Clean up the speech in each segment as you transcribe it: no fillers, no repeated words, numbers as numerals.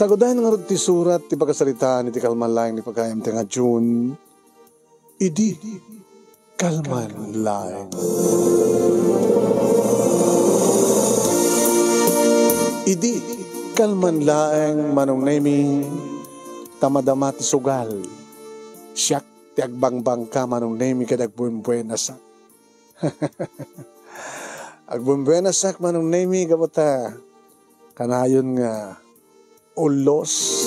Sagodahin nga rin ti surat, ti pagkasalitaan, ti kalmalang, ti pagkayam ti nga June, idi kalman laeng. Idi kalman laeng manong nemi tamadama ti sugal. Siyak ti agbangbang ka manong nemi kadagbuenbuenasak. Agbuenbuenasak manong nemi kabata kanayon nga ulos.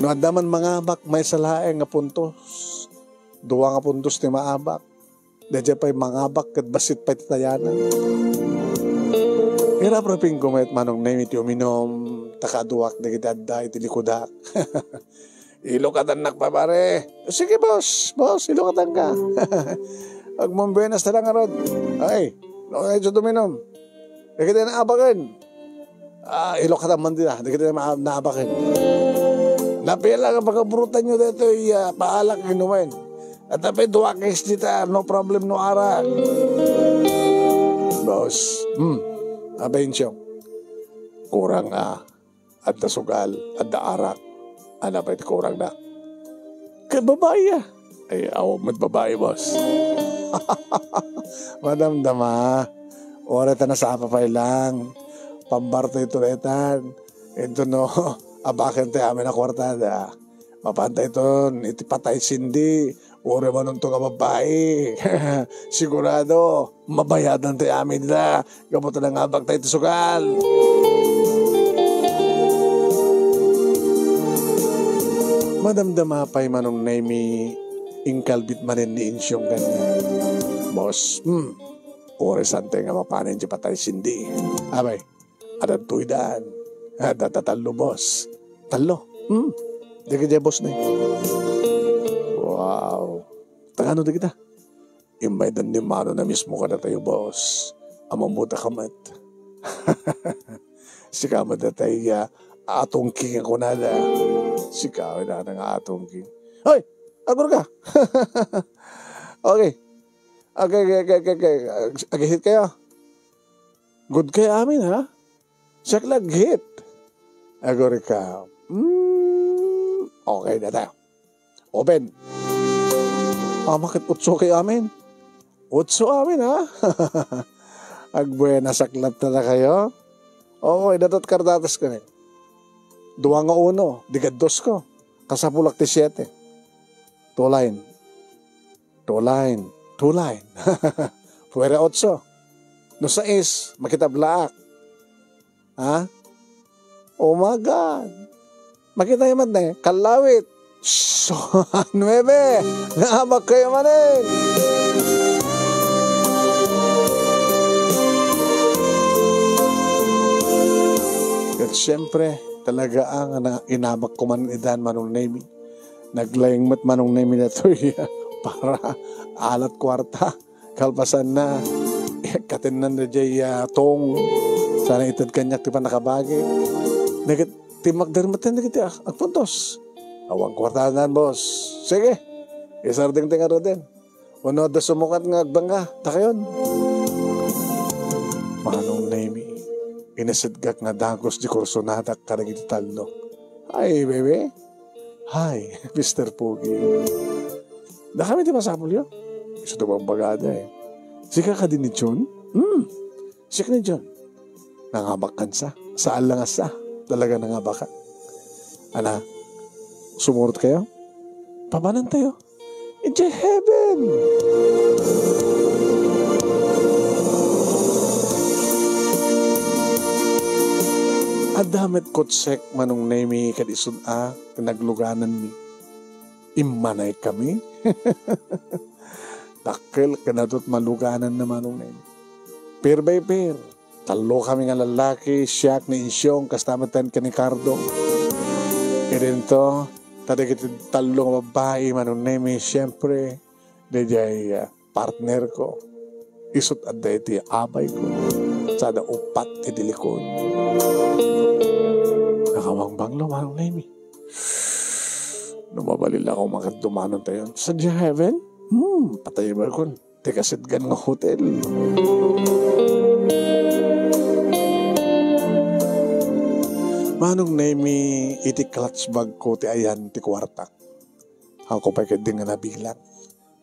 No adaman mangabak may salaeng nga puntos. Duwa nga puntos ti maabak. Dadya pa'y mangabak kat basit pa'y titayanan. Hirap-raping kumayat manong nemi ti uminom. Takaduwak na kita aday ti likudak. Ilokatan nak pa pare. Sige boss, ilokatan ka. Agmambenas na lang arod. Ay, medyo tuminom. Di kita naabakin. Ilokatan man din di kita naabakin. Napila nga pagkaburutan nyo dito paalak inumin. At tapay duwakis dita, no problem no arak. Boss, abayin siya. Kurang at da sugal, at da arak. Ano pa ito kurang na? Kaya babae Ay, mat babae, boss. Madamdama. Oreta na sa apapay lang. Pambarto ito retan. Ito no, abakan tayo amin na kwartada. Mapantay ito, itipatay sindi. Ore man nung nga babae. Sigurado, mabayadan tayo amin nila. Gabuto na nga bag tayo sugal. Madamdama pa'y manong nemi ingkalbit manin ni insyong ganyan. Boss, ore sante nga mapanin di patay sindi. Abay, adan tuydaan. Datatalo, boss. Talo. Di ka boss na Wow. Tangano di kita. Imbay dan di mano na mismo ka na tayo, boss. Amamuta kamat. Si kamat na tayo atong king ako na da. Si kawin na ng atong king. Hoy! Agor ka! Okay. Ag-hit kayo. Good kayo amin, ha? Siyak lang hit. Agor ka. Okay na tayo. Open. Bakit utso kayo amin? Utso amin, ha? Agbuena saklat na kayo. Okay, datot kardatas ka rin. Duwa nga uno, digados ko. Kasapulak ti 7. Two line. Fuera 8. No 6, makitablaak. Ha? Oh my God. Makita yung man kalawit. So, 9. Naabag kayo manin. At siyempre, talaga ang inabak ko man idan manong nemi. Naglayang mat manong nemi na ito para alat kwarta. Kalpasan na. Katinan na jay tong. Sana itad kanyak ti pa nakabagi. Timagdarmatan na kita. Agpuntos. Awang kwartanan, boss. Sige. Isarding tinga ro din. Uno da sumukat nga agbangga. Takayon. Manong nemi. Inasidgak nga dagos di kursonadak karagit talo. Hi, baby. Hi, Mr. Pogi. Da kami di masapul yun. Isa ito bang bagada Sika ka din ni John? Sika ni John. Nangabak kan sa. Saan lang asa. Talaga nangabak ka. Ana, sumurot kayo? Pabanan tayo. Into heaven! Adamet kotsek manong nemi kadisod nagluganan mi. Imanay kami. Takil kanatot maluganan na manong nemi. Pair by pair. Talo kami nga lalaki, siyak ni Insyong, kastamatan ka ni Cardo. E rin to, tadigit talo nga babae manong nemi, siyempre, dayay partner ko. Isot at dahi abay ko. Sada upat tidilikon. Nakawang banglo manong nemi. Numabalil ako makadumanon tayo. Sadya heaven? Patay ba kon? Tekasidgan nga hotel. Manong nemi iti clutch bag ko ti ayan ti kwartak. Ako pa din nga nabilang.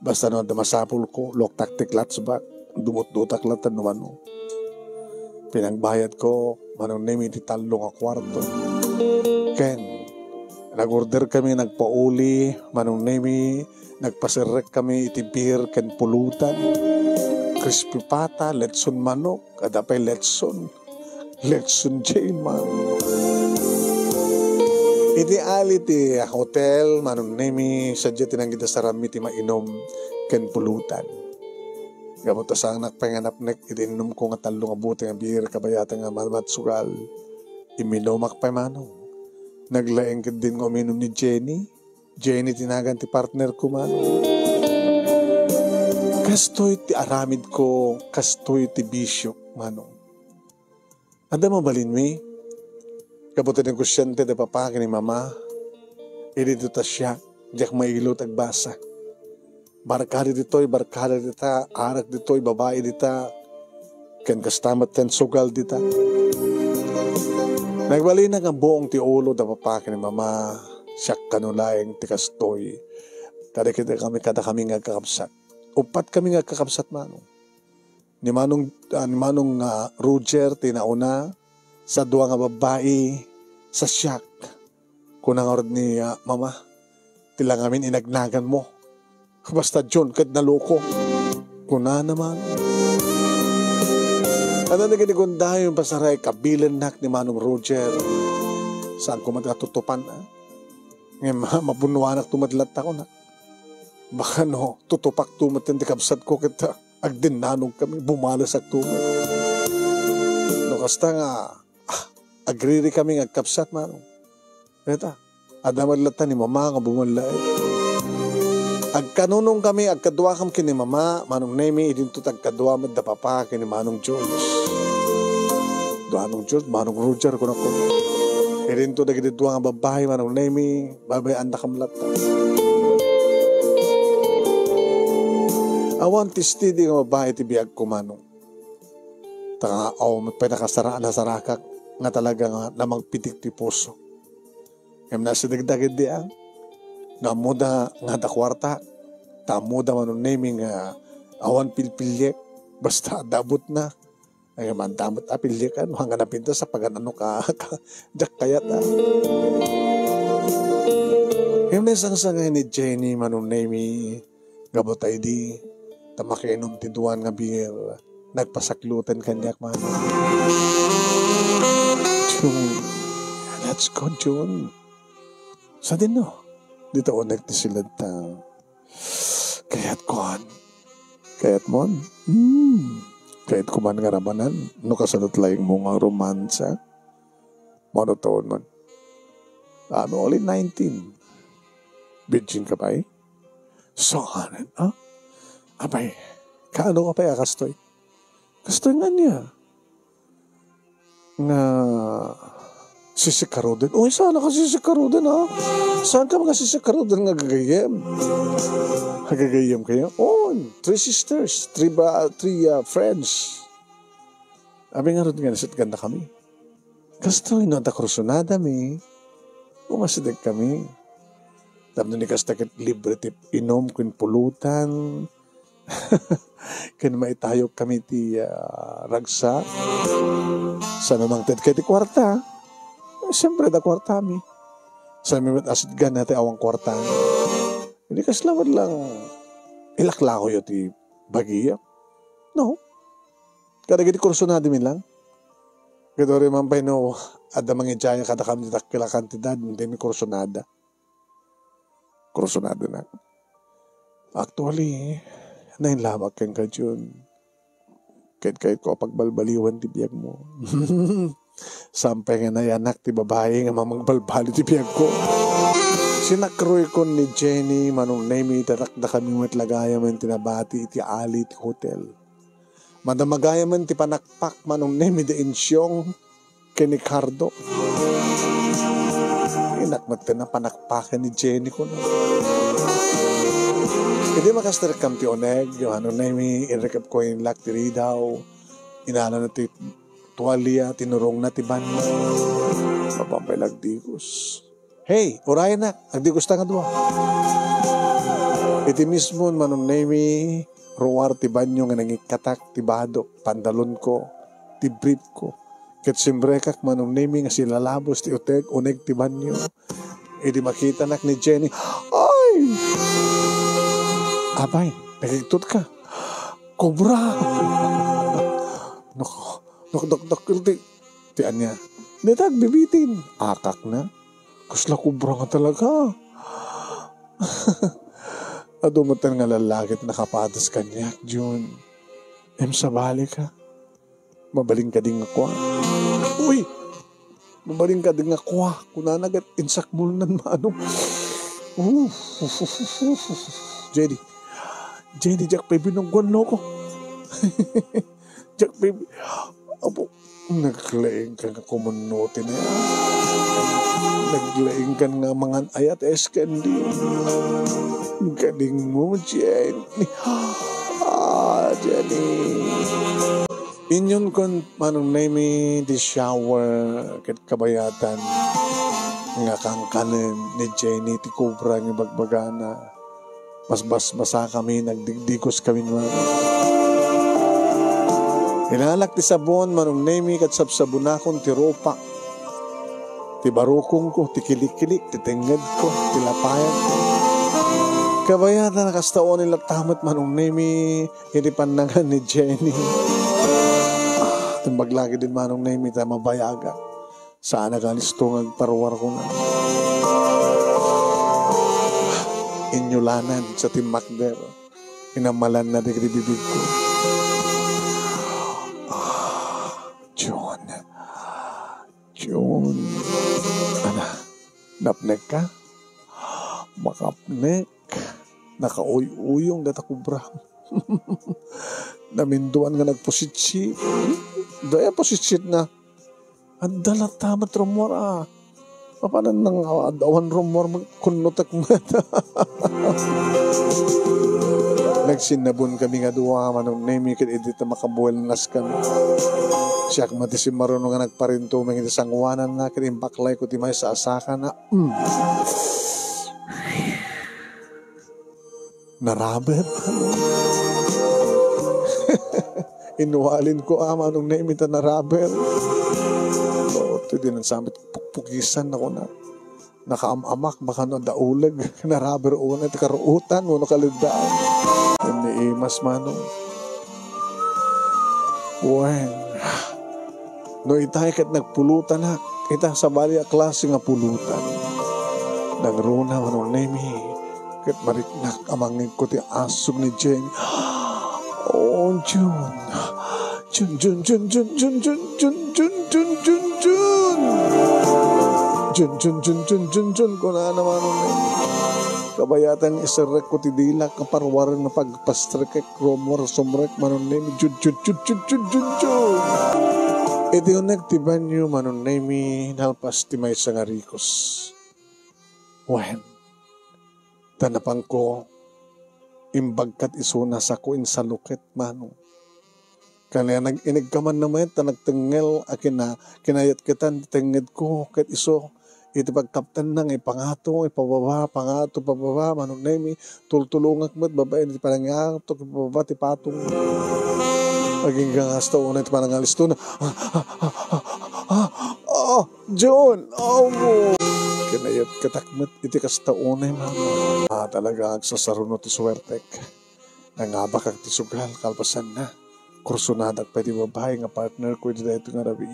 Basta no damasapul ko, loktak ti clutch bag, dumut-dutak latan naman no. Pinagbayad ko, manong nemi iti talong a kwarto. Ken, nag-order kami, nagpauli, manong nemi, nagpasirek kami iti beer ken pulutan. Crispy pata, letson manok, adapay letson jail man. Ideality hotel, manong nemi, sadya tinanggita sa rami ti mainom ken pulutan. Gamot asang nakpanganapnek, itinom ko nga talong abuti nga beer, kabayata nga matsugal. Iminom pa manong. Naglaeng din ko uminom ni Jenny. Jenny tinagan ti partner ko manong. Kastoy ti aramid ko, kastoy ti bisyo manong. Ada mabalin mi? Kabuti ng kusyente de papa ni mama. Idito ta siya, diyak mailot ag basa. Barkada dito'y, barkada dita, arak dito'y, babae dita, ken kastamat ten sugal dita. Nagbali na nga buong ti ulo da papa ni mama, siyak kanulaeng ti kastoy. Kada kami nga kakabsat. Upat kami nga kakabsat manong. Ni manong Roger tinauna sa duwa nga babae sa siyak. Kunang orad ni mama, tilang amin inagnagan mo. Basta John, kad naloko. Kuna naman. Ano na ginigundahan yung pasaray, kabilan nak ni Manong Roger. Saan ko magkatutupan, ha? Ngayon, mapunuanak tumadlat ako na. Baka no, tutupak tumat yung tikabsat ko kita. Agdin nanog kami, bumalas ak tumat. No, kasta nga, agriri kami agkapsat, Manong. Eta, adamadlatan ni mama nga bumalay. Agkanunong kami, agkadwa kam kini mama, Manong Nemi, idinto agkadwa madda papa kini Manong George. Manong George, Manong Roger ko na ko. Idinto dagididwa nga babae, Manong Nemi, babayan na kamlata. Awan ti stidi nga babae ti biag ko, Manong. Taka, pinakasaraan na sarakak, nga talaga nga namang pitik ti puso. Ngayon nasa dagdagid di ang, namuda nga da kwarta, tamuda Manong Nemi nga awan pilpilyek, basta dabot na. Ay man damot apilyekan, hanggang napinta sa paganano ka jak kayat na. Ngayon nasang ni Jenny Manong Nemi, gabot ay di, tamakinom tiduan nga beer, nagpasaklutan kanyak man. Jun, let's go Jun. Sa din no? Dito unek ti sila ta. Kayat kuhan. Kayat mon. Kayat kuman nga rabanan. No kasanot laing mo nga romansa. Monotoon man. Ano, only 19. Virgin ka pa eh? So, kanan, ha? Abay, kaano ka pa ya, kastoy? Kastoy nga niya. Nga... sisikaro din. Uy, sana ka sisikaro din, ha? Saan ka mga sisikaro din nga gagayem? Gagayem kayo? Oh, 3 sisters, 3 friends. Abi nga rin nga nasit ganda kami. Kasto, inonta krusonada mi. Umasidag kami. Tapos ni kastakit libre tip inom kun pulutan. Kaya maitayok kami ti ragsa. Sa namang ted kaya ti kwarta. Siyempre, da kwarta mi. Sa mimet asid gan natin awang kwarta. Hindi kaslamad lang ilaklako yun ti bagiya. No. Kada giti kurso na dimin lang. Kada rin mampay no, ada mangyayaya kada kami takila kantidad, hindi mi kursonada. Kursonada na. Actually, nainlamak kang ka dyan. Kahit ko pagbalbaliwan ti biyag mo. Sampay nga na yanak ti babae nga mamagbalbali ti biyag ko. Sinakroy ko ni Jenny Manong Nemi tatakda kami matlagaya man tinabati ti ali ti hotel. Madamagaya man ti panakpak Manong Nemi de insyong kini Cardo. Inakmat na panakpakan ni Jenny ko na. Hindi makastar kampioneg yung Manong Nemi inrekap ko yung laktiri daw. Inala na ti tuwalya, tinurong na ti banda. Papampay nagdigos. Hey, oray na, nagdigos ta nga duwa. Iti mismo manong nemi, ruwar ti banyo nga nangikatak ti badok, pandalon ko, ti brief ko. Ket simbrekak manong nemi nga silalabos ti uteg, uneg ti banyo. Iti makita nak ni Jenny, ay! Abay, nagigtut ka. Kobra! Nok, ti anya. Netag, bibitin. Akak na. Kusla kobra nga talaga. Adumatan nga lalakit nakapatas kanyak, Jun. Sabali ka. Mabaling ka din ako. Uy! Mabaling ka din ako. Kunanagat insakmul nan manong. Jenny, Jack baby nung guwan ko. Jack baby. Abo, naglaing ka nga kumunuti na yan. Naglaing ka nga mga ayat eskandi. Galing mo, Jenny. Jenny. Inyon kon manong name di shower ket kabayatan nga kangkanen ni Jenny ti Cobra nga bagbagana. Basa kami, nagdigdigos kami naman. Hinalak ti sabon manong name kat sabsabunakon ti ropa. Ti barukong ko, ti kilik-kilik, ti tenged ko, ti lapayan ko. Kabayatan nakastaon nila tamat manong name hindi panangan ni Jenny. Timbaglagi din manong name ita mabayaga. Saan nagalisto ngagparwar ko nga. Inyulanan sa timakder. Inamalan na di bibig ko. John. Ana, napnek ka? Makapnek. Nakauy-uyong data kubra. Naminduan nga nagpositsi. Daya positsit na. Ang dalat tamat rumor ah. Papanan nang adawan rumor magkunutak mata. Nagsinabon kami nga duwa manong nemi ket edita makabuel nas kami. Siya mati si marunong nga nagparinto mga sangwanan nga ket imbaklay ko ti may sa asaka na. Narabet. Inuwalin ko manong nemi ta narabet. Ito din ang samit, pukpukisan ako na. Nakaamamak, baka no daulag, naraber o na, karuutan, no kalidaan. Hindi imas manong. Wen. No itay kat nagpulutan na, ita sa bali a klase nga pulutan. Nagruna manong nemi, kat mariknak amangin ko ti asog ni Jenny. Oh, Jun. Jun ko na naman kabayatan isarek ko ti dilak kaparwaran na pagpastrekek romor sumrek manon nemi jun iti unek ti banyo manon nemi nalpas ti may sangarikos wen tanapang ko imbagkat isuna sa ko insaluket manong kanya nag-inig ka man naman, nagtengel, kinayat kitan, tenged ko, kat iso, iti pagkaptan nang ipangato, ipababa, pangato, pababa, manong nemi, tultulungak mo't, babae, iti panangato, ipababa, ti patong, maging gangasta, una, iti panangalisto na, John, mo, kinayat katakmat, iti kasta unay, talaga, agsasarunot, ti swertek, nangabakak, ti sugal, kalpasan na, kursunadak pa di babae nga partner ko di dito nga rabi.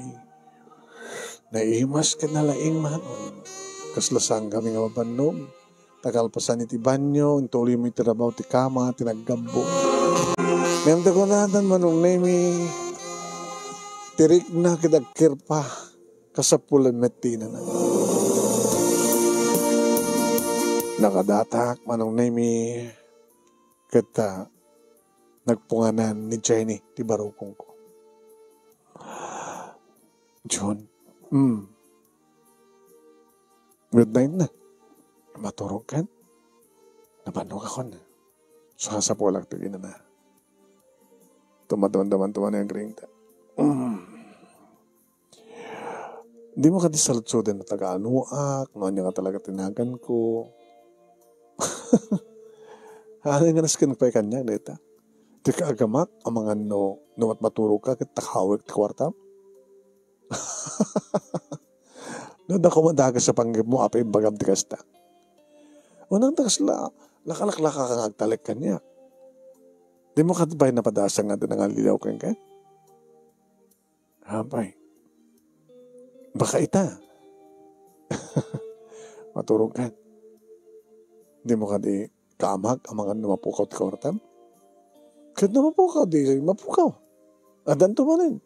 Naihimas ka na laing man. Kaslasang kami nga mabanom. Takalpasan iti banyo, intuloy mo itirabaw ti kama, tinaggambo. Ngayon ko nadan manong nemi, tirik na kidagkirpa, kasapulan metina na. Nakadatak manong nemi, kita, nagpunganan ni Jenny, ti barukong ko. John, good night na. Maturog ka? Napanog ako na. So, sa polak ito na. Tumadon-daman tuman na yung gring ta. Di mo ka di salutsudin na taga-anuak, no niya ka talaga tinagan ko. Ano nga naskin pa kanya, dita? Di ka agamak, ang mga numat maturo ka, kit takawik ti kwartam. No, na kumadagas sa panggip mo, apay bagam ti kasta. Unang tagas lakalak-laka kang agtalik kanya. Di mo katibay na padasa nga din ang alilaw kang ka? Hapay. Baka ita. Maturong ka. Di mo ka di kaamag ang mga mapukaw ti kawartam. Kahit na mapukaw, di mapukaw. Adan tumanin.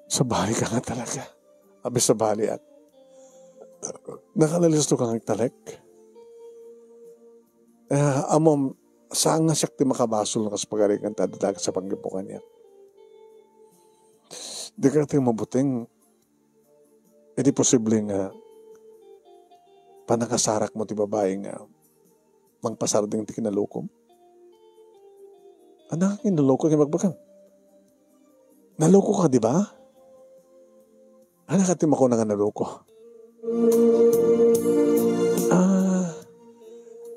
Sa bali ka nga talaga. Abis sa bali at nakalalisto ka nga talek. Amom, saan nga siya ti makabasol na kaspagarikan tadadag sa panggipukan niya. Di ka ting mabuting, hindi posible nga panakasarak mo ti babae nga mangpasarding ti kinalukom. Anak, kinaloko ka magbakam. Naloko ka, di ba? Anak, atim ako na nga naloko.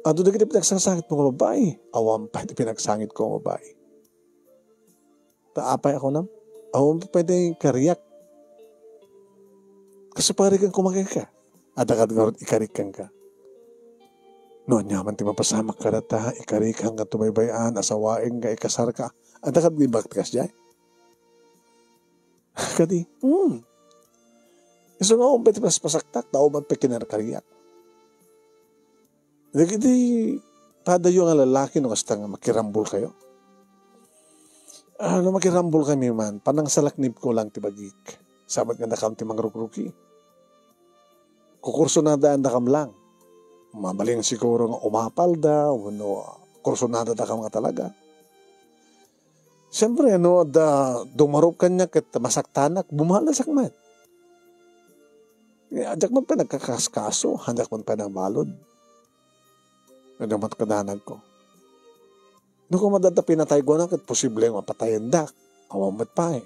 Ado na kita pinagsasangit mo nga babae. Awam pa iti pinagsangit ko nga babae. Taapay ako nam. Awam pa pwede kariyak. Kasi parikan kumakay ka. Adakad nga rin ikarikan ka. Noon yaman ti mapasamak ka na ta, ikarikan ka tumaybayan, asawain ka, ikasar ka. Adakad di baktikas dyan. Kadi, Iso nga umpet pas pasaktak, tao man pa kinarkariyak. Hindi, padayo nga lalaki nung hasta nga makirambol kayo. Ano makirambol kami man, panang salaknib ko lang tibagik. Sabat nga nakam ti mangrukruki. Kukurso na daan nakam lang. Mabaling siguro nga umapal da, kurso na kam nga talaga. Siyempre, dumarop kanya kat masaktanak, bumalasak man. Adak man pa nagkakaskaso, handak man pa ng balod. Nadamat kadanag ko. Doon ko madata pinatay ko na, kat posible nga patayin da. Awamat pa eh.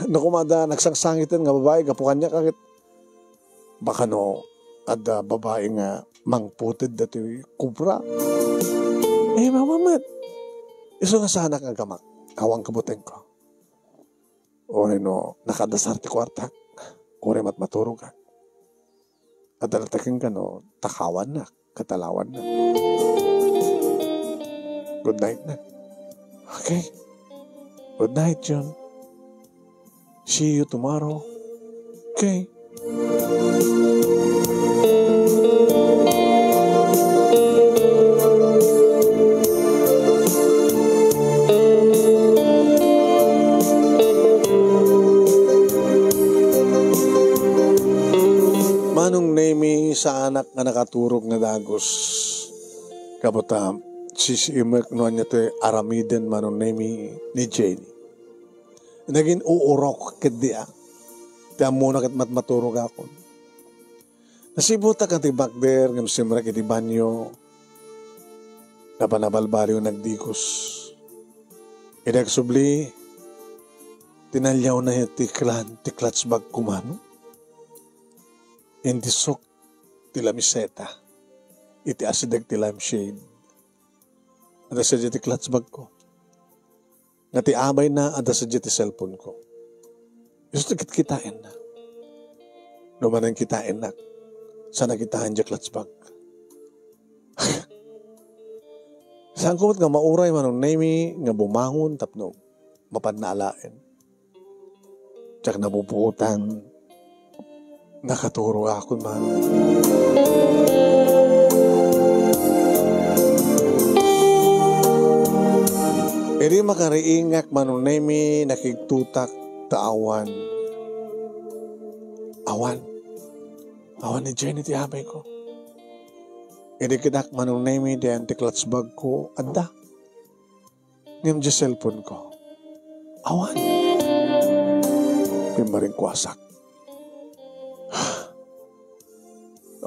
Doon ko madata nagsangsangitan nga babae, kapukan niya kakit. Baka ada babae nga mangputid dati kubra. Mamamat. Iso nga sana nga gamak. Awang kabuteng ko. O nakadasar ti kwarta. Kore matmaturo ka. At dalatakin ka takawan na, katalawan na. Good night na. Okay. Good night, John. See you tomorrow. Okay. Manong name sa anak nga nakaturog na dagos. Kabuta, sisiimek noon niya ito aramiden manong name ni Jenny. Naging uurok kadiya. Tiyan muna kat matmaturog ako. Nasibuta ka ti bakder, ng simra kiti banyo. Napanabalbaliw nagdikos. Idagsubli, tinalyaw na yung tiklatsbag kumano. Indisok ti lamiseta. Iti asidag ti lampshade. Ada sa ti klatsbag ko. Nga ti abay na ada sa ti cellphone ko. Gusto kitain na. Lumanan kitain na. Sana kitaan di klatsbag. Saan kumot nga mauray manong name nga bumangon tapno mapadnaalain. Tsak nabubuutan. Nakaturo ako man. Iri makariingak manong name nakigtutak taawan. Awan ni Jenny ti abay ko. Iri kidak manong name di antiklatsbag ko. Anda. Ngam di cellphone ko. Awan. Pimaring kwasak.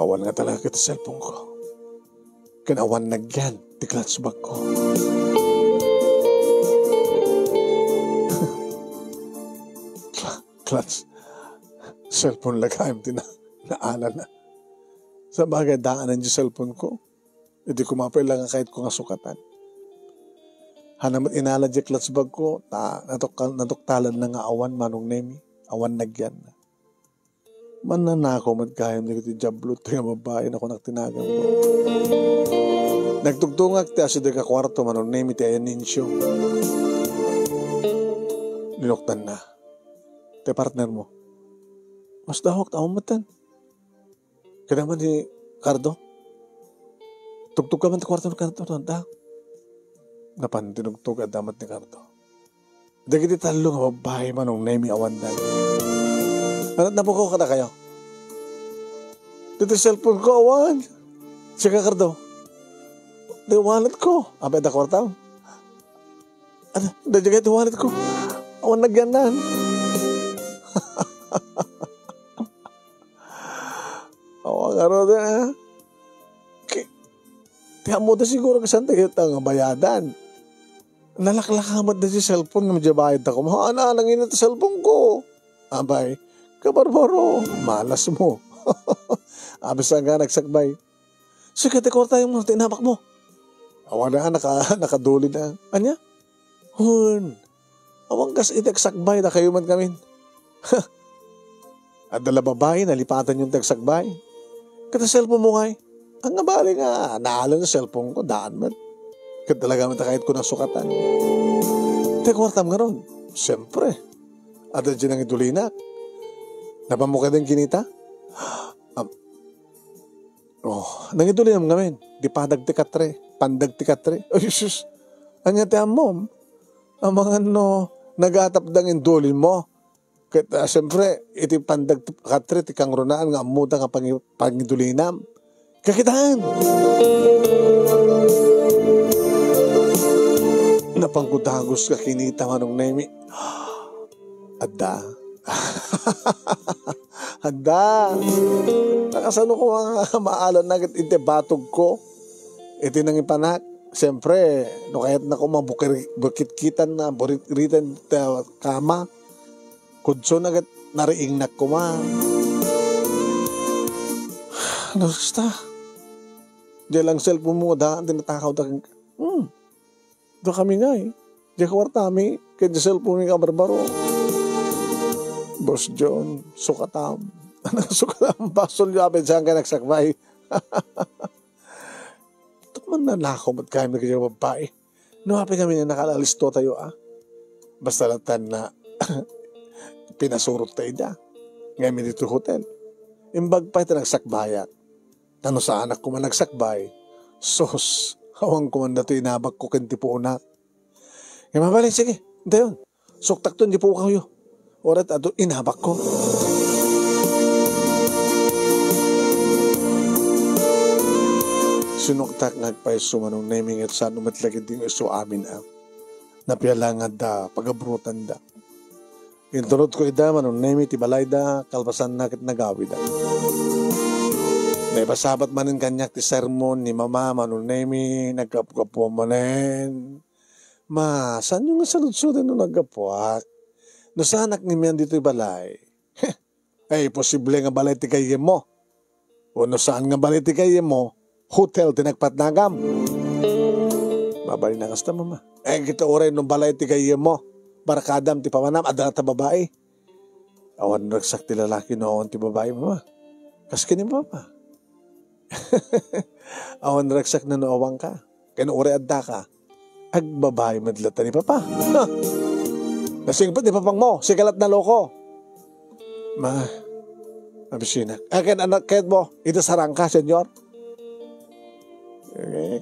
Awan nga talaga kita cellphone ko. Kanawan nagyan ti klatsbag ko. clutch. Cellphone lagayam naanan na. Sa bagay, daanan yung cellphone ko. Hindi ko mapailangan kahit ko nga sukatan. Hanamat inalad yung clutch bag ko, natuktalan na nga awan manong nemi. Awan nagyan na. Mananako magkayam na kiti jablo, tayo mabayan ako nagtinagang mo. Nagtugtungak ti aso ka kwarto manong nemi ti ayan ninsyo. Linoktan na. Te partner mo. Mas dahok taong matan. Kaya naman ni Cardo. Tugtog ka man ti kwarto ng Cardo. Napan tinugtog at damat ni Cardo. Dagiti talo nga babae manong nemi awandan. Anat na po ko kada kayo. Dito cellphone ko awan. Sige Cardo. Di wallet ko. Abay da kwartaw. Ano? Dagigay di wallet ko. Awan nagyanan. Awan nga rin ha. Tiyan mo da siguro kasan tayo nga bayadan. Nalaklakamat na si cellphone nga madyabayad ako. Mahaan nang ina ta cellphone ko. Abay, kabarbaro. Malas mo. Abay saan ka nagsakbay. Sige, tekor tayo mo. Tinapak mo. Awan na nakaduli na. Anya? Hun. Awang kas iteksakbay na kayo man kami. At dala babae, nalipatan yung teksakbay. Kata cellphone mo ngay. Ang nabali nga, naalan na cellphone ko, daan man. Kaya talaga man kahit ko ng sukatan. Tekwartam nga ron. Siyempre. At dyan ang idulinak. Napamukha din kinita? Nangidulinam ngamin. Di padag tikatre. Pandag tikatre. Ay, sus. Anya ti amom. Ang mga nagatap dang indulin mo. Kaya siyempre, iti pandag tikatre, tikang runaan nga amuda nga pangidulinam. Kakitaan. Napangkudagos ka kinita manong nemi. Adda. Adda. Nakasano ko mga maalan na iti batog ko. Iti nang ipanak. Siyempre, no kahit na ko mabukit-kitan na buritan kama. Kudso na nariing na kuma. Ano basta? Diyan lang cellphone mo daan, tinatakaw da kang doon kami nga eh. Diyan kawartami, kaya diyan cellphone mo ka barbaro. Boss John, sukatam. Sukatam, basol yung apin saan ka nagsakbay. Ito man nanakaw mat kayo na kaya babae. Nuhapin kami na nakalalisto tayo Basta latan na pinasurot tayo da. Ngayon dito hotel. Imbag pa ito nagsakbayak. Tano sa anak ko man nagsakbay. Sos, hawang ko man na ito inabak ko kanti po una. Kaya mabalin, sige. Hindi yun. Suktak to, hindi po kayo. Orat ato inabak ko. Sinuktak nagpaiso manong naming at saan umatlagid yung iso amin Napialangad da, pagabrutan da. Intunod ko ida manong naming tibalay da, kalpasan nakit nagawi da. May basabat manin kanyak ti sermon ni mama manunemi nagkapukapo manen. Ma, saan yung salud-sudin nung nagkapuak? No sa anak ni Mian dito balay. Ay, posible nga balay ti kayem mo. O no saan nga balay ti kayem mo, hotel tinagpatnagam. Babali na kasta mama. Kita oray nung balay ti kayem mo. Barakadam ti pamanam, adana ta babae. Awan nagsak ti lalaki noon ti babae mama. Kaskin ni papa. Awan raksak na noawang ka. Kaya uri adda ka. Agbabahay madlata ni papa. Nasingpot ni papang mo. Sigalat na loko. Ma. Abisinak. Kaya anak kahit mo. Ito sarang ka, senyor.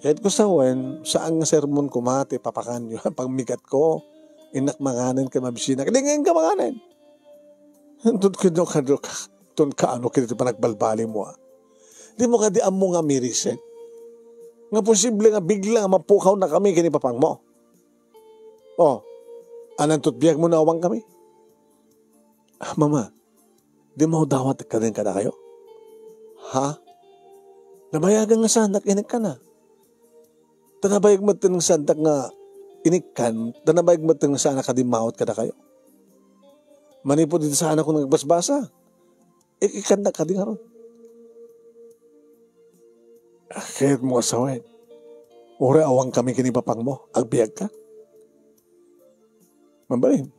Kahit ko sawan. Saan nga sermon ko mati papakan nyo. Pagmikat ko. Inak manganan ka mabisinak. Hindi ngayon ka manganan. Tun ka ano kita pa nagbalbali mo Di mo ka di amo nga miriset. Nga posible nga bigla nga mapukaw na kami kini papang mo. Anang tutbiyag mo na awang kami? Mama, di mo dawat ka din kada kayo? Ha? Nabayagan nga sandak, inig ka na. Tanabayag mo ng sandak nga inig kan, tanabayag mo ng sana kadimawat kada kayo. Manipod dito sa anak ko nagbasbasa. Ikanda ka din haron. Kahit mo asawin. Uri awang kami kinipapang mo. Agbiyag ka. Mabalin.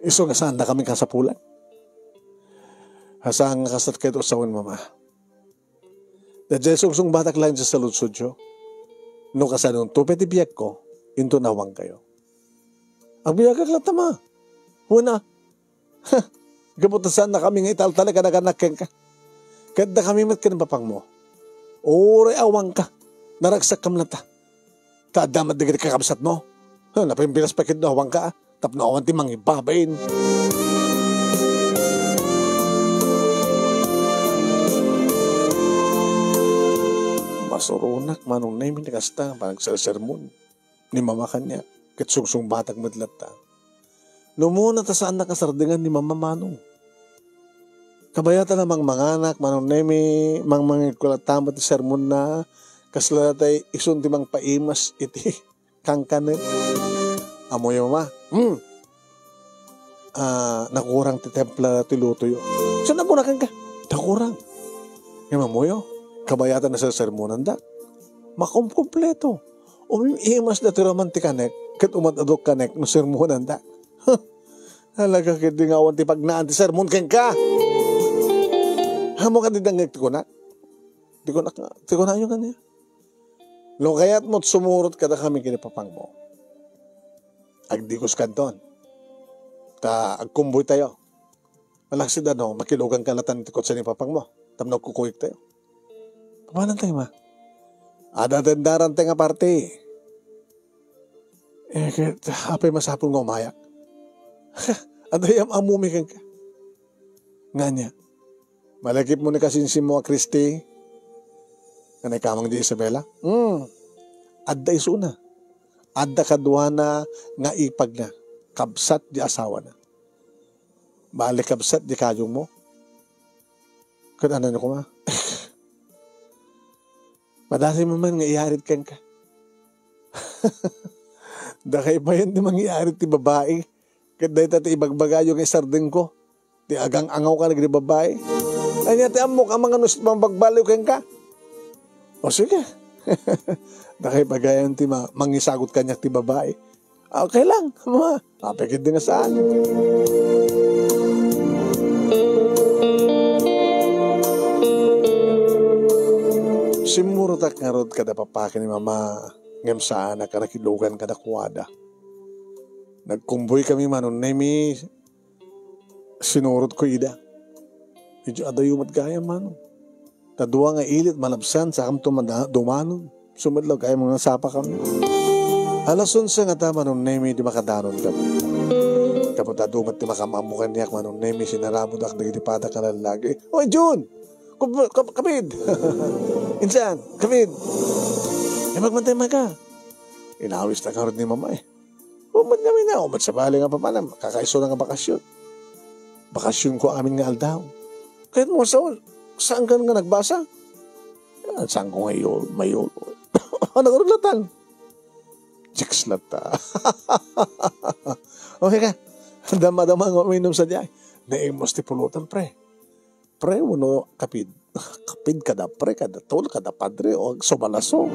Iso nga saan na kami kasapulan. Hasang kasat kahit usawin mama. Dadya sungsung batak lang sa saludsudyo. No kasanong tupet ibiyag ko. Into nawang kayo. Agbiyag ka tama. Huna. Gabutasan na kami nga ital talaga naganakeng ka. Kahit na kami mat kinipapang mo. Uri awang ka. Naragsak kam na ta. Kaadamat na gini kakabsat mo. Napimpilas pa kit na awang ka. Tapno awan ti mangibabain. Masurunak manong namin ni kasta parang sa sermon. Ni mama kanya. Kitsungsung batag madlat ta. Numuna ta saan nakasardingan ni mama manong. Kabayata namang mga anak, manong nemi, mga kulatamat ti sermon na, kaslatay isun ti mang paimas iti kangkanet. Amoy mama, nakurang ti templa ti lutoyo. So nakunakan ka, nakurang. Yung mamoyo, kabayata na sa sermonan da, makumkumpleto. Umiimas na ti romantikanek, kat umatadok kanek no sermonan da. Halaga kit di nga awan ti pagnaan ti sermon ken ka. Hamo ka didangag ti kunak. Ti kunak yung kanya. Lo kaya't mo't sumurot kada kami kinipapang mo. Agdikos kanton. Ta agkumboy tayo. Malaksid makilugan ka latan ti kotsa ni papang mo. Tamnog kukuyik tayo. Paano tayo ma? Adatendaran tayo nga parte. Kahit apay masapon nga umayak. Adayam amumikan ka. Nga niya. Malakip mo ni kasinsin mo a Kristi. Kanay kamang di Isabela. Adda isuna. Adda kadwana nga ipag na. Kabsat di asawa na. Balik kabsat di kayong mo. Kaya ano ko ma? Madali mo man nga iarit kang ka. Dakay ba yan di mangiarit ti babae? Kaya dahi tati ibagbaga yung isarding ko. Di agang angaw ka nagdi babae. Ay niya ti amok ang mga nus bagbaliw kang ka. O sige. Dakay bagayan ti mangisagot kanya ti babae. Okay lang. Apikit din nga saan. Simurutak nga rod kada papakin ni mama. Ngem saan na kanakilugan kada kuwada. Nagkumboy kami manon na mi sinurot ko ida. Medyo adayumat gaya manon. Tadua nga ilit malabsan sa kam dumanon. Sumadlaw kaya mga sapa kami. Alas 11 nga ta manon na mi di makadanon kami. Tapos tadumat di makamamukan niya manon na mi sinaramod ak nagitipada ka lalagi. Oy Jun! Kapid! Insan! Kapid! Magmantay ka. Inawis na karod ni mama eh. Umad kami na. Umad sa bali nga pa pala. Kakaiso na nga bakasyon. Bakasyon ko amin nga aldaw. Kahit mo saan ka nga nagbasa? Saan ko ngayon? Mayon. Ano ka latan? Chicks lata. Okay ka. Dama-dama nga uminom sa diay. Naimos ti pulutan pre. Pre, uno kapid. Kapid kada pre, kada tol, kada padre, o sumalaso.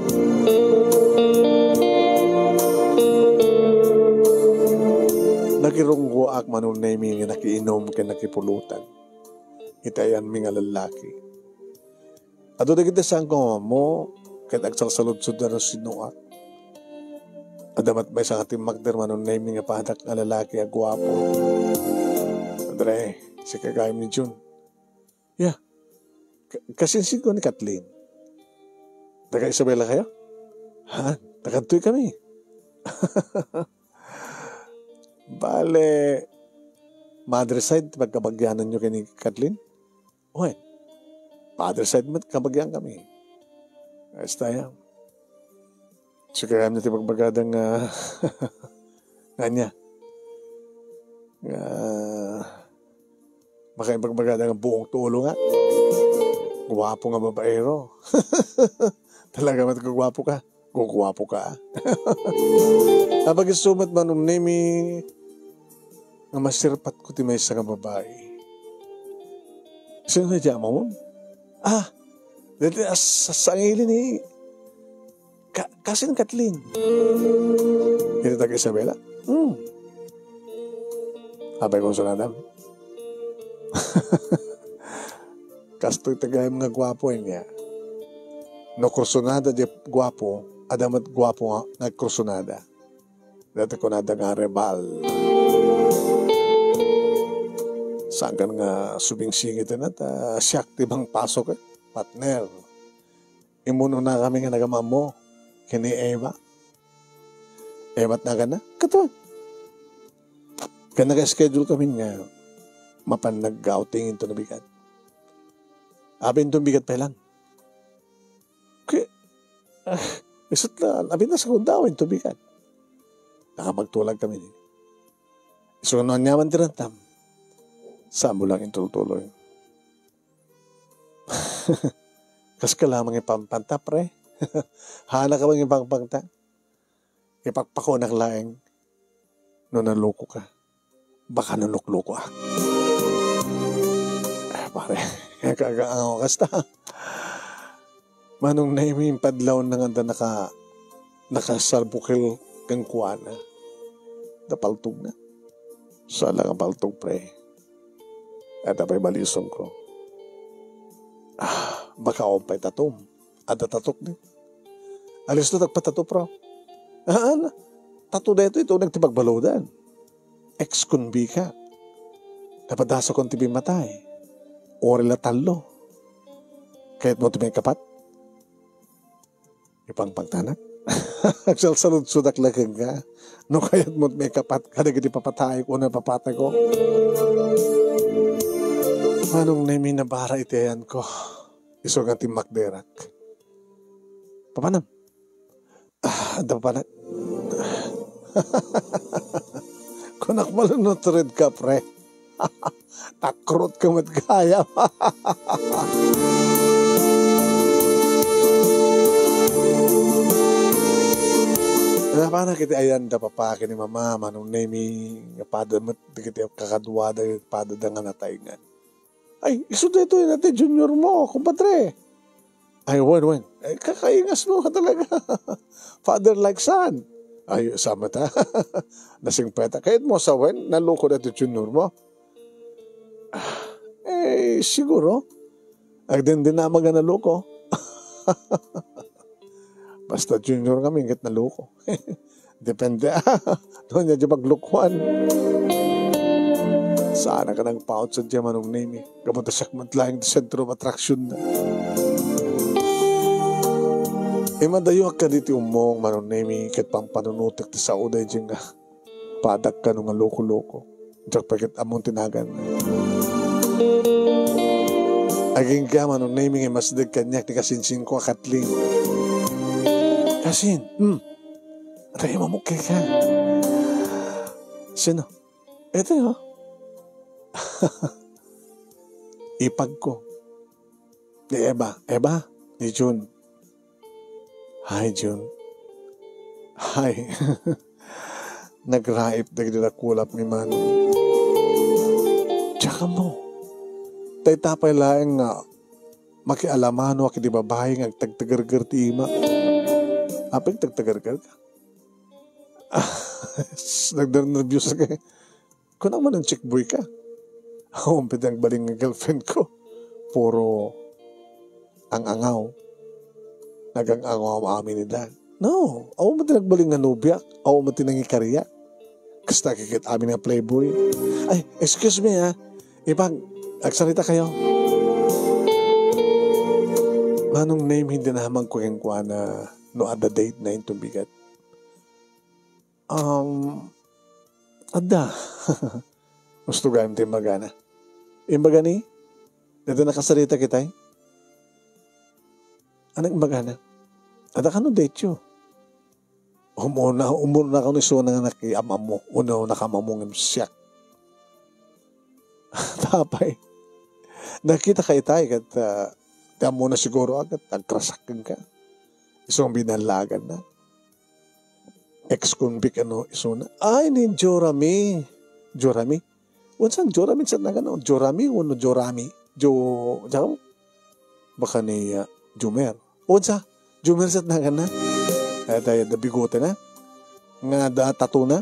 Nagirunggo ak manon na yung nakiinom ka nakipulutan. Itayan mi nga lalaki. Ado na kita saan ko mo, kahit agsalsalod-sud na rin sinuak. Adamat ba isang ating magder manon na yung nga padak nga lalaki ang guwapo. Andre, si kagayam ni Jun. Yeah. Kasinsin ko ni Kathleen. Taga Isabela kayo? Ha? Tagantoy kami. Bale, mother side, magkabagyanan nyo kay ni Kathleen? Oy, father side, magkabagyan kami. Ayos tayo. So kaya natin magbagadang nga niya. Makaibagbagadang buong tulo nga. Guwapo nga babaero. Talaga matagwapo ka. Guwapo ka. Kapag isumat man nemi nga masirpat ko ti may sa nga babae. Sino na dyan mo? Dito sa sangilin ni Kasin Kathleen. Ito taga Isabela? Abay ko sa nadam. Kastoy taga mga gwapo niya. No kursunada di gwapo, adamat gwapo nga kursunada. Dati ko nada nga rebal. Saan ka nga subing singit na siyak tibang pasok partner. Imuno na kami nga nagamamo. Kini Eva. Eva't na ka na? Kato. Kaya nag-schedule kami nga mapan nag-outing ito na bigat. Abin itong bigat pa lang. Kaya, isot lang. Abin na sa kundawin itong bigat. Nakapagtulag kami. So, ano nyaman tirantam? Saan mo lang tuloy. Kas ka lamang ipampanta, pre. Hana ka bang ipampanta? Ipakpako ng laeng no naloko ka. Baka nalukloko ka. Pare, kagaango kasta. Manong naiming padlaw na nga nakasarbukil kang kuwana. Napaltog na. Sala nga paltog, pre. At apay balisong ko. Baka ompay tatom. Ada tatok din. Alis na tagpatato, pro. Tato na ito nagtipagbalodan. Ex-kunbi ka. Napadasa kong tibi matay. Ori la talo. Kaya't mo timay kapat. Ipang pagtanak. Agsalsalod sudak lagang ka. No kaya't mo timay kapat. Kada giti papatay ko na papatay ko. Manong na minabara itayan ko. Iso nga timakderak. Papanam? Ada papanak. Kunak malunod red ka, pre. Takrot ka matgaya. Paano kita ayan da papake ni mama, manong nemi, pada mat, kita kakadwada, pada da nga nataingan. Ay, iso da ito yun natin, junior mo, kumpadre. Ay, wen. Ay, kakaingas mo ka talaga. Father like son. Ay, sama ta. Nasing peta. Kahit mo sa wen, naloko na ito junior mo. Siguro. Agdin din na mga naloko. Basta junior kami, hinggat naloko. Depende. Doon niya di maglukwan. Sana ka nang paut sa diya manong name. Kapunta siya matlayang sa sentro of attraction na. Madayo ka dito umong manong name. Kat pang panunutik sa uday dyan nga. Padak ka nung loko-loko. Diyak pa kit among tinagan. Aging ka manong name. Mas dig kanyak ni kasinsin ko Kathleen. Kasin. Aray mamukay ka. Sino? Ito yun. Ipag ko. Ni Eva. Ni June. Hi, June. Hi. Nagraip na kulap ni Manu. Tsaka mo. Tay tapay laeng nga makialamano aki di babae nga tagtagargar ti ima. Apeng tagtagargar ka? Nagdarnervyos ka. Kung naman ang chick boy ka. Umpit ang baling ng girlfriend ko. Puro ang angaw. Nagang-angaw ang amin ni Dan. No. Ako mo tinagbaling na nubyak. Ako mo tinangikariya. Kasi nakikit amin ng playboy. Ay, excuse me ha. Ibang, agsalita kayo. Manong name hindi na hamang kuhengkwa na no ada date na yung tubigat. Ada. Gusto gayam tayo magana. Imbaga ni? Dito nakasalita kita eh. Anong magana? Ada ka no date yun. Umuna ka no iso na nakiamam mo. Una nakamamong siyak. Tapay. Nakita ka itay kat tiyan mo na siguro agad. Nagkrasakin ka. Isong binalagan na. Ex-convict iso na. Ay, ninjora mi. Jorami? Unsang Jorami sa nagano? Jorami o no Jorami? Jaw? Baka ni Jumer. Unsa? Jumer sa nagana? Dahil da bigote na? Nga da tato na?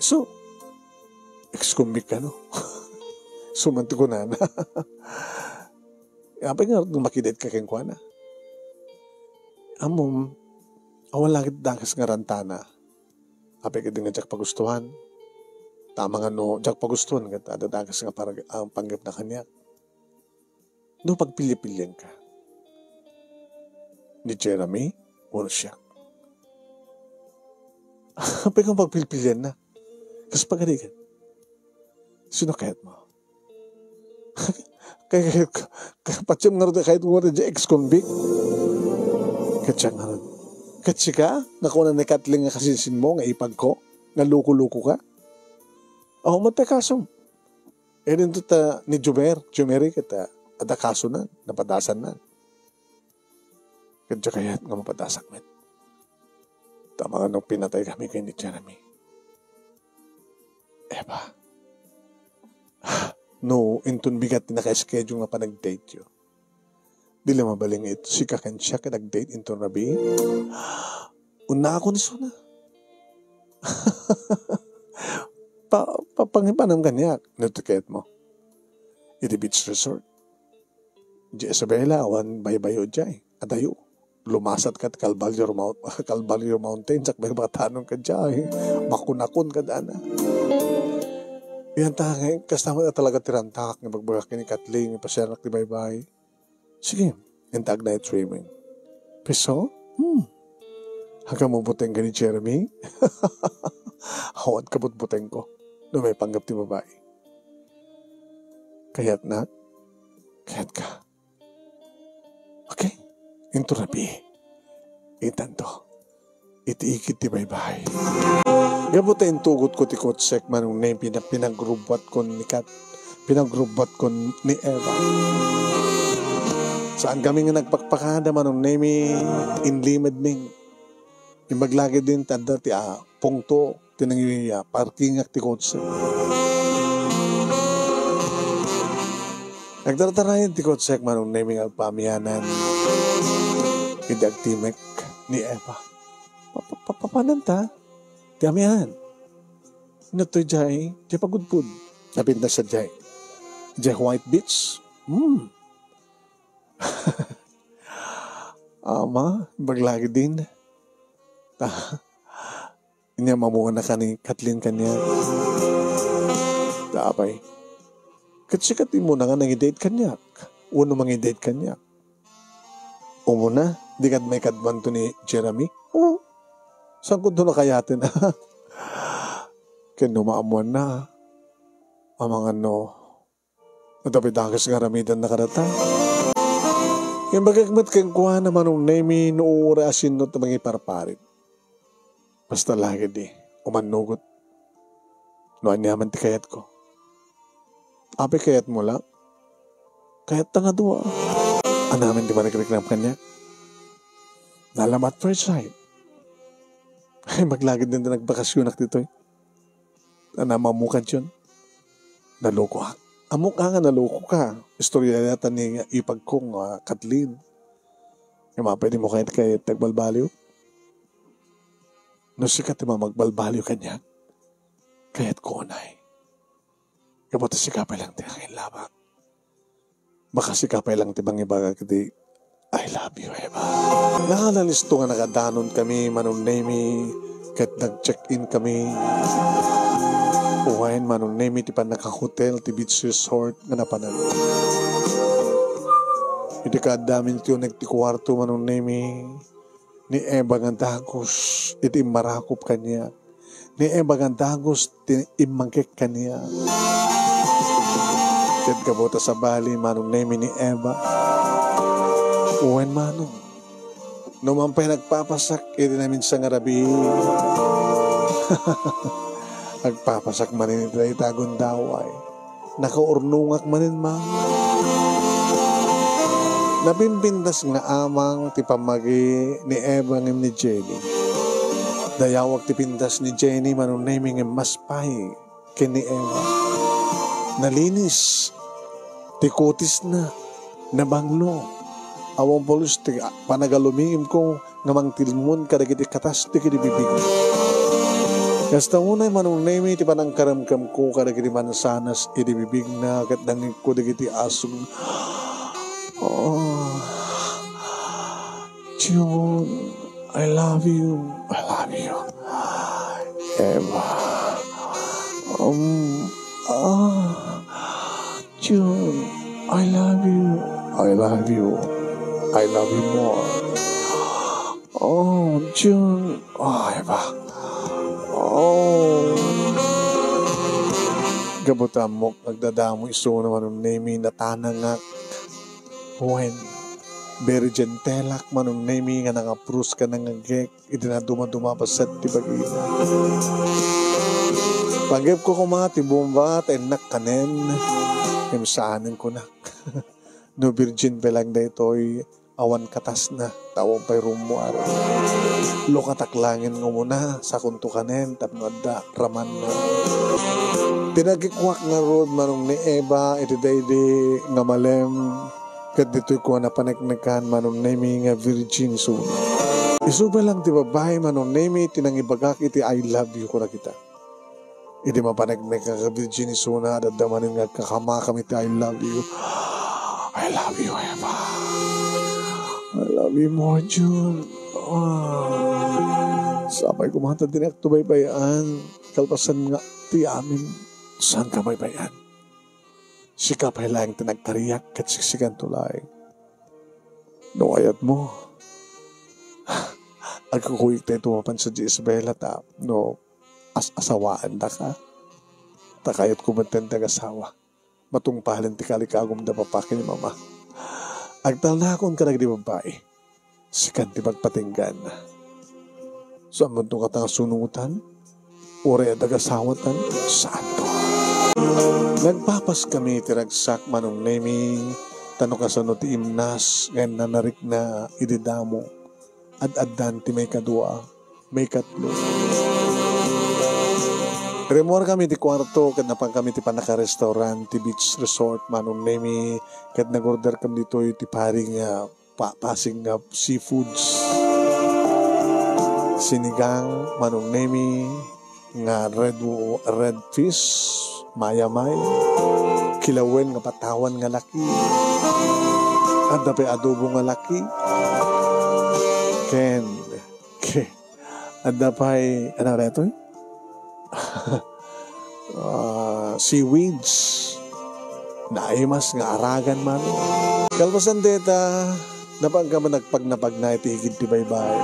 So, ex-convict ka, no? Sumanti ko na. Apay nga makidate ka keng kwa na. Amom, awan langit dakas nga rantana. Apay ka din nga jak pagustuhan. Tama nga no, jak pagustuhan nga dagas nga para ang panggap na kanya. No pagpili-pilian ka. Ni Jeremy, wala siya. Apay kang pagpili-pilian na. Kasi pagkalikan. Sino kahit mo? Kahit patsam nga rin kahit mo rin ex-convict. Katsang nga rin. Katsi ka? Nakuha na nakatling nga kasinsin mo, nga ipag ko? Nga luko-luko ka? Ako matakasom. E rin ta ni Jumeri kita, ada kaso na, napadasan na. Katsa kaya nga mapadasak met. Tama nga nung pinatay kami kay ni Jeremy. Eba. No, intun bigat na naka-schedule nga pa nag-date yun. Di lang mabaling ito. Si kakan siya ka nag-date intun rabi. Una ako ni Suna. Pangipanang ganyak. Nutiket mo. Iti beach resort. Di Isabela, awan bayo-bayo dyan. Adayo. Lumasat ka at Calvario Mountain. Sak may batanong ka dyan. Makunakon ka dana. Yan tangay, kasama na talaga tirantak ng magbagak ni Kathleen, pasyarak ni Baybay. Sige, intag night swimming. Piso? Hanggang mo buteng ka ni Jeremy? Hawad ka buteng ko. No may panggap ni babae. Kaya't na? Kaya't ka? Okay, into rabi. Itan to. Itiikit ni Baybay. Gabot tayong tugot ko ti Kotsek manong na pinagrubat ko ni Kat. Pinagrubat ko ni Eva. Saan kami nga nagpakpakada manong name inlimad ming. Imaglagi din tanda ti pungto tinangiya parking ak ti Kotsek. Nagtaratarayan ti Kotsek manong name alpamianan. Idagtimek ni Eva. Papananta? Kamihan. Ito jay, jay pagudpud. Napinta sa jay. Jay White Beach. Ama, baglagi din. Inya mamuha na ka ni Kathleen kanya. Tapay. Katsikatin mo na nga nang-i-date kanya. Uno mang-i-date kanya. Umuna, di kad may kadman to ni Jeremy? Oo. Saan ko doon na kayatin? Kinumaamuan na. Amang matapidakas nga ramidan na karata. Yung bagagmat kang kuha naman ng name nuura asin no tamang iparparit. Basta lagi di, umanugot. Noan niyaman ti kayat ko. Ape kayat mo lang. Kayat ta nga doa. Anamin di man nagreklam kanya. Nalamat first sight. Ay, maglagid din na nagbakasyonak dito eh. Namamukad yun. Naloko ka. Amok ka nga, naloko ka. Istorya nata ni ipag kong Kathleen. Yung mga pwede mo kay tagbalbaliw. No sikat yung magbalbaliw kanya. Kaya't kunay. Kabuta sikapay lang tinangin labak. Baka sikapay lang tibang ibaga kati I love you, Eva. Nakalalisto nga nakadanon kami, manong name, kat nag-check-in kami. Uwain manong name, ti pa naka-hotel, ti beach resort, nga napanan. Hindi ka damin tiyo nagtikwarto manong name, ni Eva nga dagos, iti marakop kanya. Ni Eva nga dagos, ti imangkik kanya. Kat kabuta sa Bali, manong name ni Eva. Uwan manong. Numampay nagpapasak, iti namin sa ngarabi. Nagpapasak manin ito ay tagon daway. Nakaurnungak manin ma. Napinpindas nga amang ti pamagi ni Eva ngem ni Jenny. Dayawag ti pindas ni Jenny manong naming mas pay. kini Eva. Nalinis, tikutis na, nabanglo. Awang polos, panagalumingim ko, ngamang tilmon, kadagiti katas, di kinibibig. Kasta unay manong nemi, ti panang karamkam ko, kadagiti mansanas, idibibig na, kat nangin ko, dagiti asong. Oh, June, I love you. I love you. Eva. June, I love you. I love you. I love you more. Oh, June. Oh, Eva. Oh. Gabutamok, nagdadamo iso naman ng nemi na tanangak. When Virgin telak manong nemi nga nang-apprus ka nang agek, iti na dumadumapasat ti bagina. Panggap ko kumati bomba at enak kanen, himsaanin ko na. No virgin pelang da ito'y awan katas na, tawang pa'y rumuar. Lokataklangin mo muna sa kunto kanen, tapno da, raman na. Tinagikwak nga road manong ni Eva, iti daydi nga malem, kat dito'y ko na panagnakan manong nemi nga virgin so. Isuba lang ti babae manong nemi tinangibagak iti I love you ko na kita. Iti mapanagnakan nga virgin so na dadamanin nga kakama kami ti I love you. I love you, Eva. I love you more, June. Sabay kumanta din ak tubaybayan. Kalpasan nga ti amin. Saan ka baybayan? Sika pa lang tinagkariyak kat siksikan tulay. No ayat mo. Agkukuyik tayo tumapan sa Isabela ta. No, asawaan da ka. Takayot kumantend asawa. Matungpalan ti kalikagom da papakin ni mama. Agtal na akong kanag di babae. Sikan ti pagpatinggan. Saan mo itong katang sunutan? Ure at agasawatan? Saan to? Nagpapas kami tiragsak manong nemi, tanong kasano ti imnas, ngayon nanarik na ididamo, ad-addan ti may kadua, may katlo. Remor kami ti kwarto, kad napang kami ti panaka-restaurant, ti beach resort, manong nemi, kad nag-order kami dito ti paring pasing seafoods. Sinigang, manong nemi, nga red fish, mayamay, kilawen nga patawan nga laki, at dapay adobo nga laki, at dapay, ano rin ito? Seaweeds, naimas nga aragan man. Kalpasan deta, napang ka managpag-napag na iti higid ti baybay.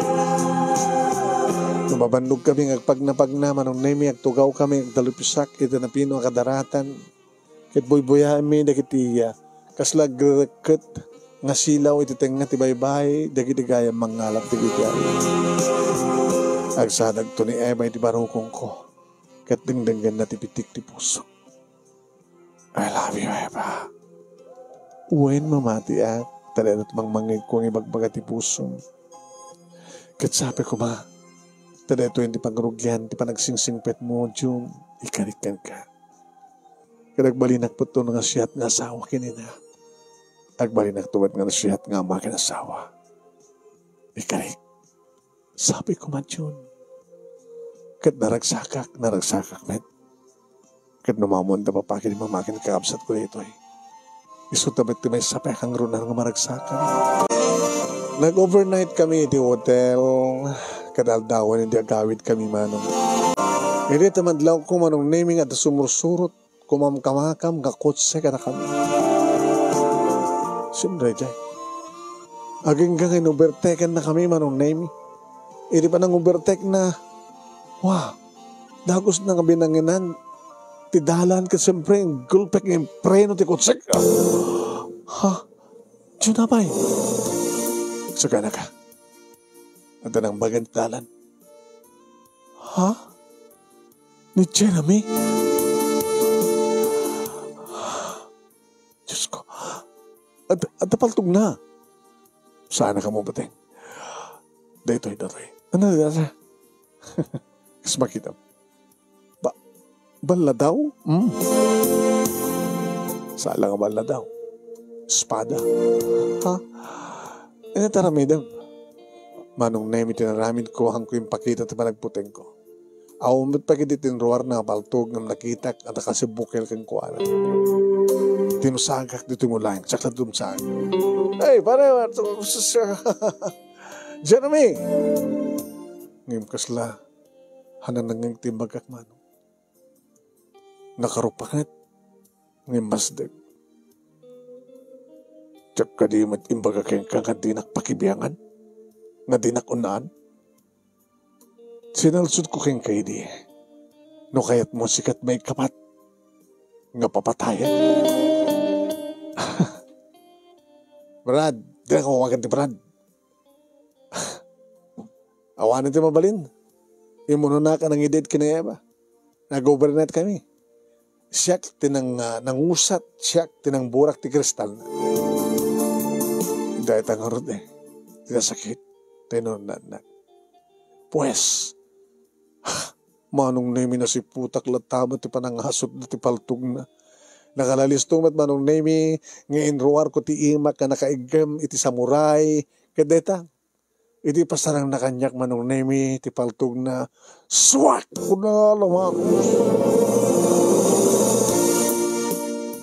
Mabandog kami agpag-napag na manong nemi agtugaw kami agdalupisak iti na pino akadaratan ket boy-boyahan mi dagiti kaslag reket nga silaw iti tenga ti baybay dagiti gayam mangalap dagiti agsadag to ni Eva iti barukong ko ket dengdengan na ti pitik ti puso. I love you, Eva. Uwen mamati talenot mangmangig ko ang ibagbaga ti puso ket sabi ko ma tada ito yung di pagrugyan, di pa nagsingsingpet mo, June, ikarikan ka. Kadagbalinak po ito nga siyat nga asawa kinina. Agbalinak tuwad nga siyat nga ama kinasawa. Ikarik. Sabi ko man, June. Kat naragsakak, met. Kat numamon da papakin yung mamakin kakabsat ko dito eh. Isutabit ti may sapekang runan nga maragsakak. Nag-overnight kami di hotel. Kadaldawan hindi agawid kami manong. Hindi tamadlaw ko manong naming at sumursurot kumamkamakam kakotse ka na kami. Siyempre dyan. Aging gangin overtaken na kami manong naming. Hindi pa nang overtake na wah, dagos na nga binanginan tidalan ka siyempre yung gulpek yung preno ti kotse ka. Ha? Diyo na ba eh? Saka na ka. At anang bagantalan. Ha? Ni Jeremy? Diyos ko. At napaltog na. Sana ka mo bateng? Datoy. Ano na? Kasi makita. Bala daw? Sala nga bala daw? Espada. Ha? Inataramidam. Manong Nemi tinaramin ko hang ko yung pakita at panagputeng ko. Awamot pa kititin ruwar na baltog ng nakitak at nakasibukil kang kuwara. Tinusagak dito mo lang. Sakla dumsag. Hey, pare, Jeremy! Ngayong kasla, hanan nangang timbagak manong. Nakarupakat, ngayong masdag. Tsak ka di matimbagak kang kangadinak pakibiyangan, nga dinak unaan. Sinalsud ko kang kayo di, no kaya't mo sikat may kapat, nga papatayan. Brad, di na kawagan ti Brad. Awanan ti mabalin. Imuno na ka nang idid kinayaba. Nag-overnight kami. Siyak tinang nangusat, siyak tinang burak ti kristal na. Dahil tangarod tinasakit, tinunan. Pues, manong Nemi na si putak latama ti pananghasot na ti paltog na. Nakalalistumat manong Nemi, ngayon ruwar ko ti imak na nakaigam iti samurai, kadeta. Iti pasarang nakanyak manong Nemi, ti paltog na, swak ko na lamang.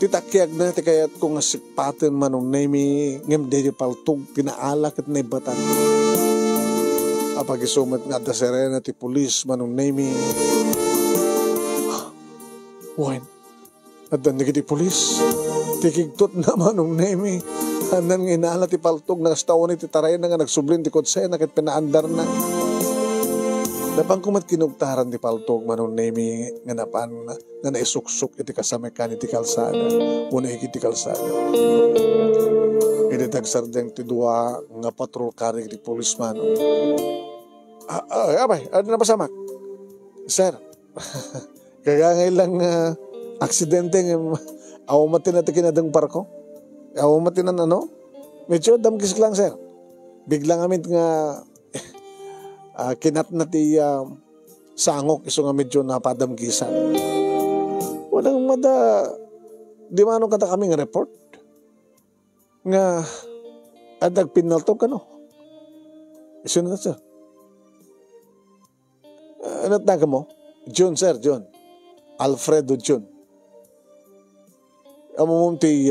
Titakyag na, ti kayat ko nga sikpatin manong Nemi, ngem di paltog, tinaalak at naibatan. Apag-isumat nga da serena ti pulis manong Nemi. Wan, at dan ti pulis, tikigtot na manong Nemi. Andan nga inaala ti paltog na kastawan iti taray na nga nagsublin ti kotse na kat pinaandar na. Napang kumat kinugtaran ti paltog manong Nemi nga napan nga naisuksok iti kasamekan iti kalsada. Una iti kalsada. Iti tagsardeng ti dua nga patrol kari iti pulis manong. Abay, ano na pasamak? Sir, kaya ngayon lang aksidente ng awamatin natin kinadang parko. Awamatin na medyo damkis lang sir. Biglang amin nga kinat na ti sangok iso nga medyo napadamkisan. Walang di manong kata kami nga report. Nga adag pinaltog ka Iso na sir. Ano taga mo? John sir, John. Alfredo John. Amumum ti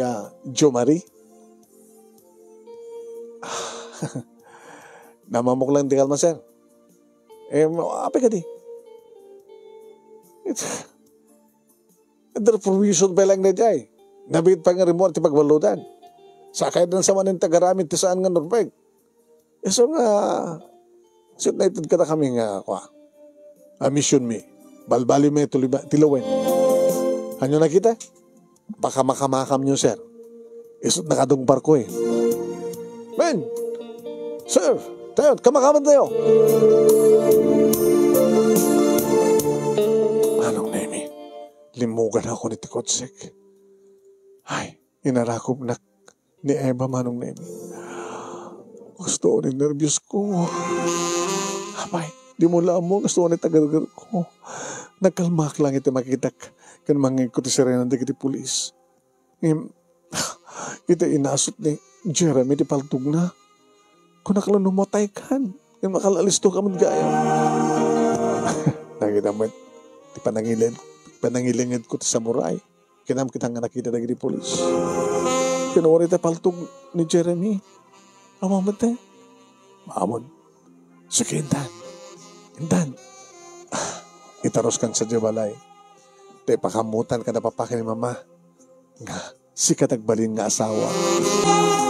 Jo Marie. Namamok lang di kalma sir. Api ka di. There provision pa lang na jay. Nabit pa nga remort ti pagbaludan. Sakay din sa manin tagaramit ti saan nga Norveg. So nga united ka na kami nga mission me. Balbali me tilawen. Ano na kita? Baka makamakam nyo, sir. Isot nakadong barko Men! Sir! Tayo, kamakaman tayo! Manong Nemi, limugan ako ni Tikotsek. Ay, inarakop na ni Eva, Manong Nemi. Gusto ko ni nervyos ko. Abay, di mo lang mo, gusto ko ni tagal-tagal ko. Nagkalmak lang ito makitak. Kan mangin ko ti serenan di kiti pulis. Ito inasot ni Jeremy di paltog na. Kung nakalang numatay kan. Yung makalalisto ka man gaya. Nakita mo, ti panangilingid ko ti samurai. Kinam kita nga nakita na kiti pulis. Kinuwari ti paltog ni Jeremy. Amamad tayo. Maamon. Sige, Indan. Itaros kan sa jabalay. Te pakamutan ka na papakin ni mama. Nga, si katagbalin nga asawa.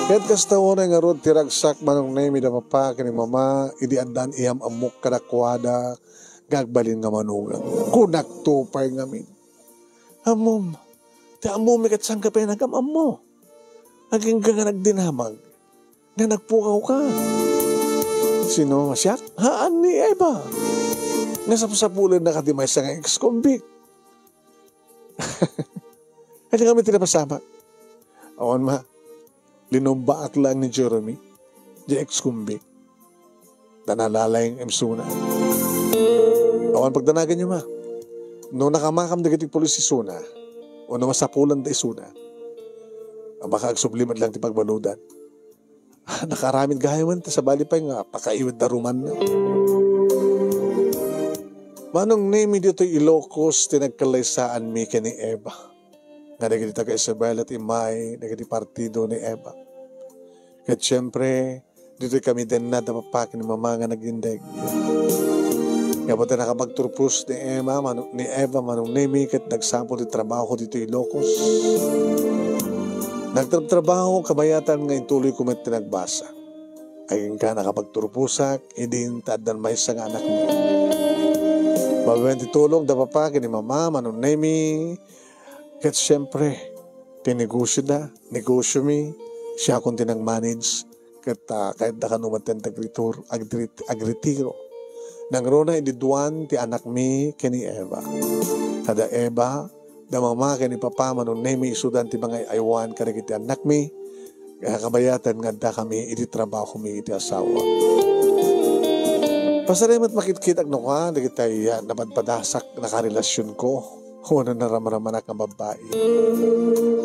Kahit kastawa na nga rod, tiragsak manong Nemi na papakin ni mama, idi andan iyam amok kadakwada, gagbalin nga manugang. Kunak tupay ngamin. Amom, ti amom ikat sang kapay nagam amo. Aging ka nga nagdinamag, nga nagpukaw ka. Sino siya? Haan ni Eva. Nasapulan na kadimay sa nga ex-convict. Kaya kami tinapasama. Awan linumbaak lang ni Jeremy, di ex-convict. Nanalala yung emsuna. Awan pagdanagan niyo no nakamakam na gitig pulis isuna, o na masapulan da isuna, baka agsublimat lang ti pagbaludan. Nakaramid gayaman ta sa bali pa nga, pakaiwad da ruman na. Manong name dito Ilocos, tinagkalaysaan mi ni Eva. Nga nagigita ka Isabel at Imay, nagigiti partido ni Eva. At syempre, dito kami din na dapapak ni mama nga nagindag. Nga po tayo nakapagturpus ni Eva, manong name kat nagsampo di trabaho dito Ilocos. Nagtrabaho kabayatan nga ituloy ko may tinagbasa. Ayun ka nakapagturpusak, idin tadan may isang anak mo. Mabawin titulong dapapak ni mama, manong name kat siyempre, tinegosyo da, negosyo mi, siya akong tinag-manage, kahit na kanumaten agritiro. Nang rona ididuan ti anak mi kini Eva. Kada Eva, da mama kini papa, manong nemi isudan ti mga aywan karikiti anak mi, kaya kabayatan nga da kami, iti trabaho mi iti asawa. Pasalamat makitkit agno ka, di kita napadpadasak na karelasyon ko. Kung ano naramaraman ang babae.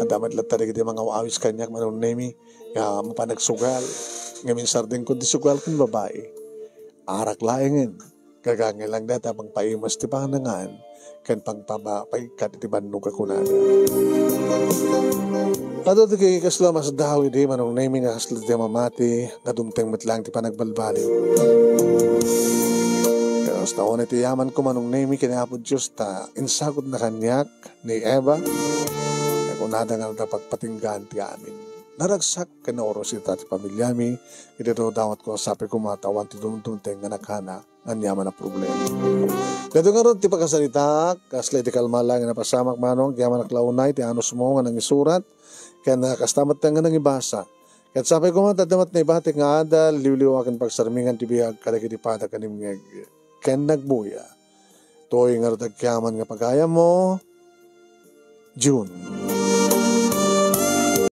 At damat lang talaga di mga awis kanyak manong nemi, nga mapanagsugal. Ngamin sardin ko di sugal kong babae. Arak laingin. Gagangin lang data pang paimas ti panganangan, kan pang pabapay kat iti bannog ako na. Ato di kay kasla mas dawi di manong nemi nga kasla di mamati, nga dumteng matlang ti panagbalbali. Sa taon iti yaman ko manong nemi kinapod Diyos ta insagod na kanyak ni Eva na kunada nga napagpatinggan ti amin. Naragsak ka na oros ita ti pamilyami, iti dawat ko sapi ko matawan ti dumteng nga naghana ang yaman na problema. Dito nga ron ti pagkasalita, kasla iti kalmala nga napasamak manong, yaman na klaunay, ti anos mo nga nang isurat, kaya nakastamat nga nang ibasa. Kaya sabi ko matadamat na ibatik nga adal, liwliwakan pagsarmingan ti biyag, kadagiti kanim nga ken nagbuya. Toy nga tagyaman nga pagaya mo, June.